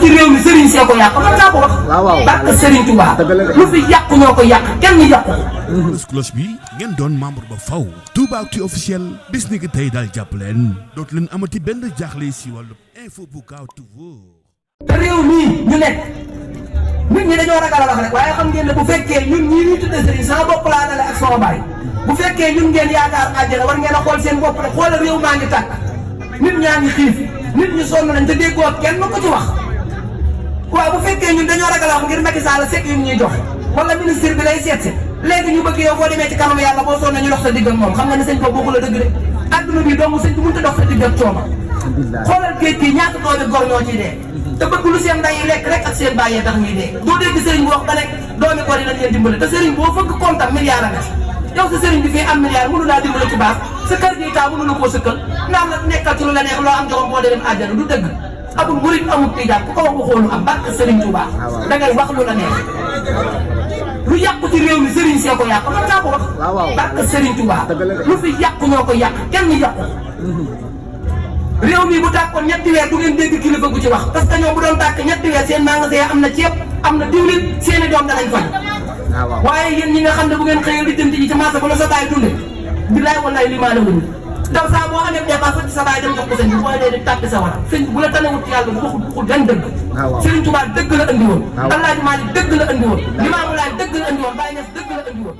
ci réew mi Serigne see ko yàq man naa ko wax. barke Serigne Touba lu fi yàq ñoo ko yàq kenn yàqu. cloche bi ngeen doon membre ba faw Toubactu officiel bis ni ki tey daal jàpp leen dootu leen amati benn jaaxle si wàllu info bu gaaw te wóor. te réew mii ñu nekk nit ñi dañoo ragal a wax rek waaye xam ngeen ne bu fekkee ñun ñii ñuy tuddee Serigne sama bopp laa dale ak sama baay bu fekkee ñun ngeen yaakaar àjjana war ngeen a xool seen bopp rek xoolal réew maa ngi tàkk nit ñaa ngi xiif nit ñi sonn nañ te déggoo kenn ko ci wax. waaw bu fekkee ñun dañoo ragal a wax ngir Macky Sall sekk yu ñuy jox wala ministre bi lay seet si léegi ñu bëgg yow boo demee ci kanamu yàlla boo sonn ñu dox sa digg ak moom xam nga ne sëñ ko bokkul a dëgg de adduna bi doomu sëñ bi mënut a dox sa digg ak coono xoolal géej gi ñaata doomi gor ñoo ciy dee te bëgg lu seen nday yi lekk rek ak seen bàyyee tax ñuy dee doo dégg sëriñ bu wax ba nekk doomi gor yi lañ leen dimbale te sëriñ boo fëgg kontam milliard a nga ci yow sa sëriñ bi fii am milliard mënu laa dimbale ci baax sa kër gi taa mënu la koo sëkkal naan la nekkal ci lu la neex loo am joxam boo dem àjjana du dëgg amul murit amul tijaan ku ko wax waxoolu am barke Serigne Touba da ngay wax lu la neex lu yàqu ci réew mi Serigne see ko yàq man naa ko wax. barke Serigne Touba lu fi yàqu ñoo ko yàq kenn yàqu. réew mi bu tàkkoon ñetti weer du ngeen dégg kilifa gu ci wax parce que ñoom bu doon tàkk ñetti weer seen magasin am na ceeb am na diwlin seen i doom danañ faj. waaye yéen ñi nga xam ne bu ngeen xëyee di jënd ji ci marché ba la sa baay dunde bilaay wallaay li maa la wuñu daw saa boo amee dépasse ci sa baay dem jox ko sëñ bi booy dee di tàbbi sa war sëñ bi bu la tanewut ci yàlla bu waxul benn dëgg Serigne Touba dëgg la andi woon Alaaji Maalik dëgg la andi woon Limaamu Laay dëgg la andi woon Baay Ñas dëgg la andi woon